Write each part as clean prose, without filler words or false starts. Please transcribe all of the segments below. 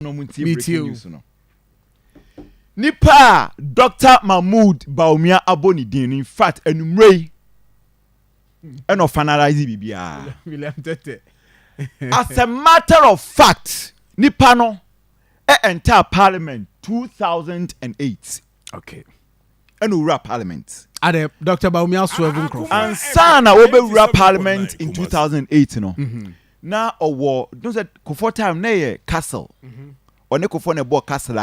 no muntie breaking news no. Nipa Dr. Mahmoud Baumia Aboni din in fact enumrei and of finalize bibia. William Tete. As a matter of fact, Nipa no enter parliament 2008. Okay. And ura parliament. Ade Dr. Baumia swerving crop. And sana obe parliament in 2008 no. Na owo don't say Kofo time na ye castle. One Kofo na bo castle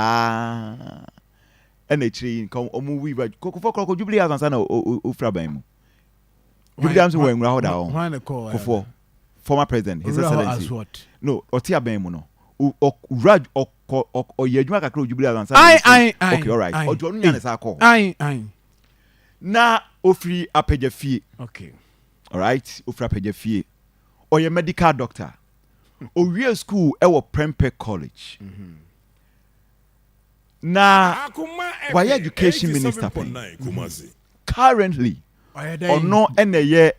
and a tree come wi ba Kofo Jubilee as sana ofra ban mu. Jubilee am so we nwra ho da ho. Kofo former president his excellency. No, otia ban mu no. Raj oyedwuma kakra Jubilee as sana. Okay, all right. Ojo nu nya ne sa call. Na ofri apagya fie. Okay. All right, ofri apagya fie. Oye medical doctor. Owie school ewo Prempeh college. Na why education minister currently ono eneye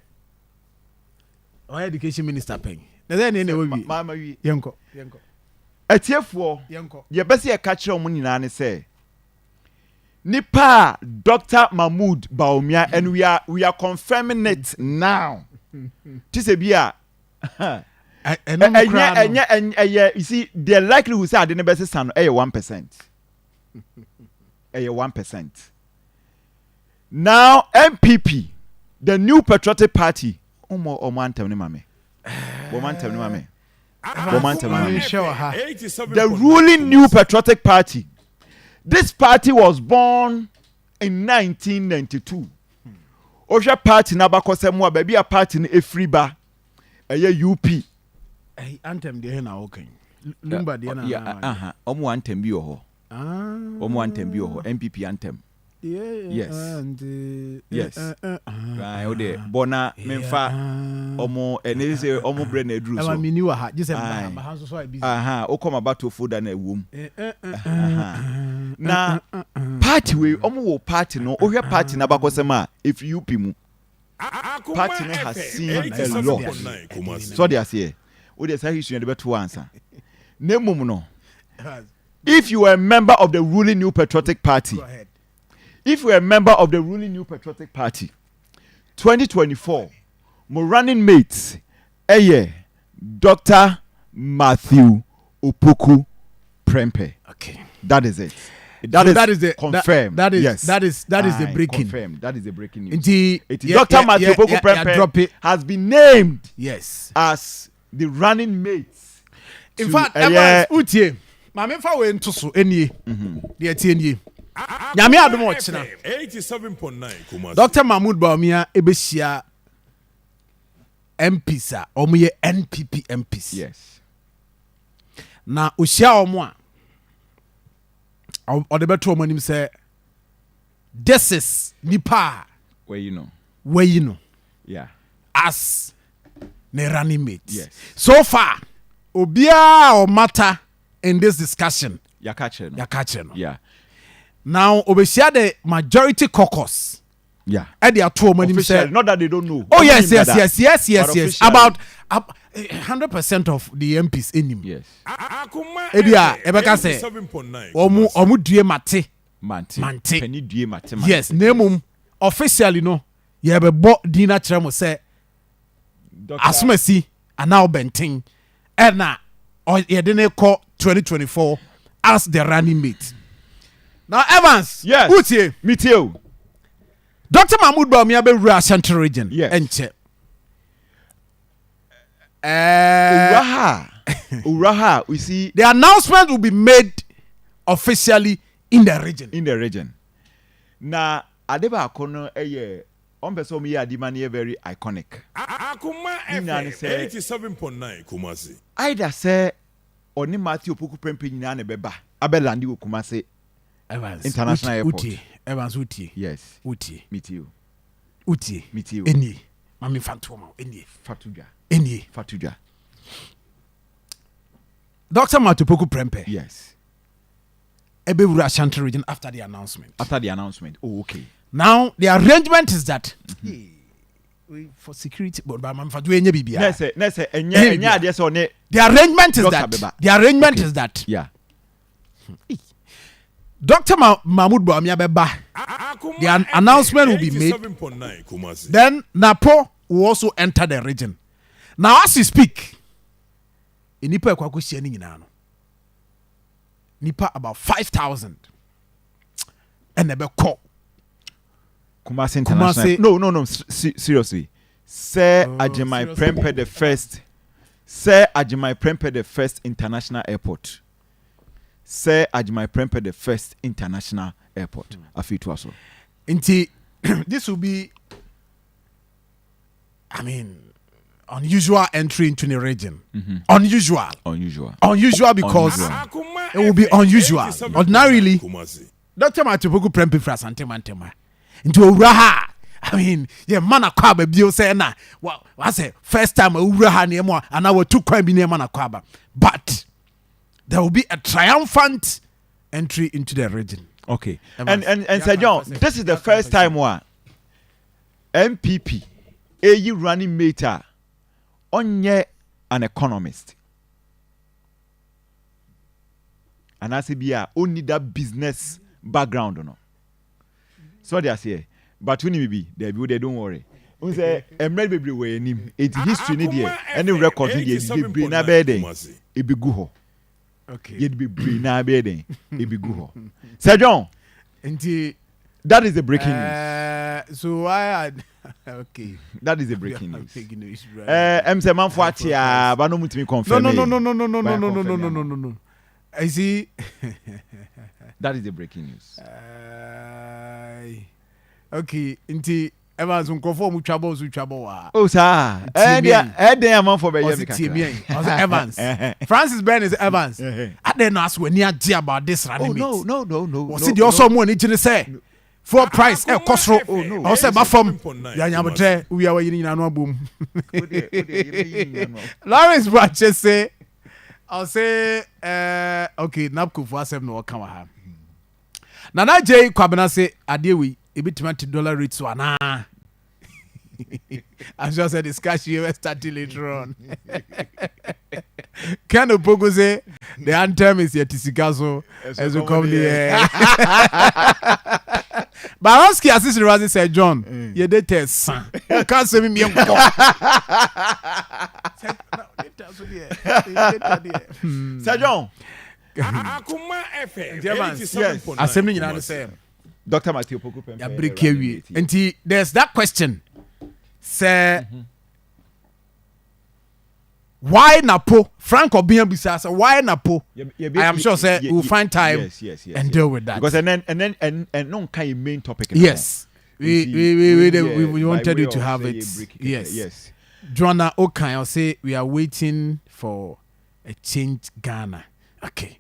education minister pen. Na then ene we mama wi yenko etiefo ye bese ye ka kire omo nyina ne se nipa Dr. Mahmoud Baumia and we are confirming it now. Tise bia you see the likelihood say the best son 1%. 1%. Now MPP, the new patriotic party, the ruling new patriotic party. This party was born in 1992. Osha party nabakosemwa baby a party in Efriba. UP. Anthem de na okay. Lumba de na. Omo anthem bi ho. Omo anthem bi ho. MPP anthem. Yes. Yes. Right ode bona memfa omo ene say omo bre na edru so. Mini wa ha just ma ha so busy. Okoma bato folder na ewom. Na party we omo wo party no ohwe party na bakosema if UP mu party no has seen a lot. So they are say we dey say history the better answer. Nemum no. If you are a member of the ruling New Patriotic Party, if you are a member of the ruling New Patriotic Party, 2024, my running mates, Dr. Matthew Opoku Prempeh. Okay, that is it. That is the confirmed. That is the breaking. Confirmed. That is the breaking news. Dr. Matthew Opoku Prempeh has been named as the running mates. In fact, Evans Utie, my memfa we ntoso enie. De atienie. Nyame adomo ochina. 87.9 Dr. Mahmoud Baumia ebehia MPs a omoye NPP MPs. Yes. Na ohia omo a or the better woman him say this is nipa where you know yeah as ne running mate. Yes. So far obia or matter in this discussion yakache no yeah now obesia the majority caucus yeah and the two woman him say not that they don't know yes about 100% of the MPs in him. Yes. Ebia ebeka say omu due mate. Penny due mate. Yes, name officially no. Ye be bo dina kire mo say asumasi ana obentin and na ye de ne call 2024 as the running mate. Now Evans, yes. Utie, me too. Dr. Mahmoud Baumia be rural central region. Yes. Enche. Uraha, we see the announcement will be made officially in the region. Na adeba akono on person me adimani very iconic. Akoma 87.9 Kumasi. Either say oni Matthew Opoku Prempeh nyina na beba abelandi wo Kumasi Evans International Airport. Evans Utie. Yes. Utie. Meet you. Eni. Mami Fantoma. Eni. Fatuja. Dr. Matthew Opoku Prempeh. Yes. Ebewura Ashanti region after the announcement. Oh, okay. Now the arrangement is that for security, but Mami Fatu enye bibia. Nese enya ade so ne. The arrangement is that. Yeah. Dr. Mahmoud Bawumia beba. The announcement will be made. Then Napo will also enter the region. Now, as you speak, Nipa Kwaku Sieni Inano. Nipa about 5,000. And never call. Kumasi International. No. Seriously. Sir Ajimai Prempeh the first. Sir Ajimai Prempeh the first international airport. Sir Ajimai Prempeh the first international airport. Afitu aso. Inti, this will be, I mean, unusual entry into the region. Unusual because it will be unusual. Ordinarily, Dr. Opoku Prempeh fra Santema into Uraha. I mean, yeah, mana kwaba bio say na. Well, I say first time Uraha ni mo and our two kwaba ni mana kwaba. But there will be a triumphant entry into the region. Okay. And Sir John, this is the first time where MPP AU running mate onye an economist. And I say be only that business background or no. So they are say, but when you be they don't worry. We say emre bebre we nim. It's history ni there. Any record ni there be na be den. E be go ho. Okay. You'd be brain na be den. E be go ho. Sir John, that is the breaking news. So I okay. That is the breaking news. Right. Say man for atia, but no mutimi confirm. No. I see. That is the breaking news. Okay, inti Evans unkofo mu twabo wa. Oh sir. Den man for be Evans. Francis Ben is Evans. At then ask when you about this running meet. No. Was it also money to say? For price kosro. Oh no. I say ba from ya nyabotre we are yin anu abom. Lawrence Brache say I'll say okay, Napku for asem no come ha. Nana J Kwabena say adewi $20 rate so ana. I'm just a discussion we started later on. Can Opoku say the anthem is yet Tisikaso as we come here. Baronski assistant Razi said John, you did test. You can't say me Sir John. Akoma FM. Assembly in say Dr. Opoku Prempeh. And there's that question. Say why Napo? Frank Obian Bisasa, why Napo? I am sure say we'll find time and deal with that. Because and no kind of main topic. Yes. We wanted you to have it. Yes. Joanna Okan, I'll say we are waiting for a change Ghana. Okay.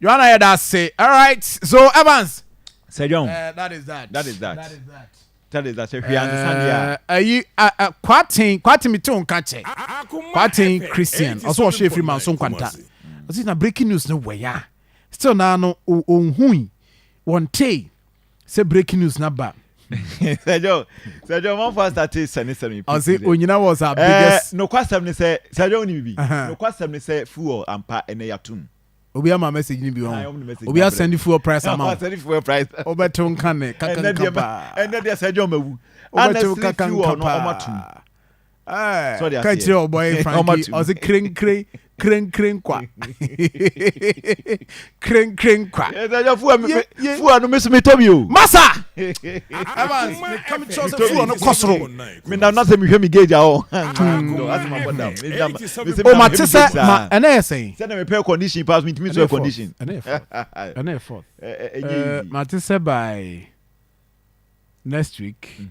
Joanna had us say, all right. So Evans. Sir John. That is that. If you understand, Kwati me too catch. Kwati Christian. Also share free man so kwanta. This na breaking news no way ya. Still na no onhui. One day say breaking news na ba. Sir John, one first started sending. I say Onyina was our biggest. No question me say Sir John ni bibi. No question me say fuel ampa ene yatum. Obi ama message ni bi on. Obi a send fuel price amount. Send fuel price. Obeton kane kakanka. And then Sir John mawu. Obeton kakanka pa. Ah. Can't you boy Frankie? I say kring kwa. Kring kwa. Fuel no me tell you. Massa. Evans, me come to show fuel no kosro. Me na not say me hear me gauge o. Ask my brother. O matese ma ene say. Say na me pay condition pass me to condition. Ene effort. Matese by next week.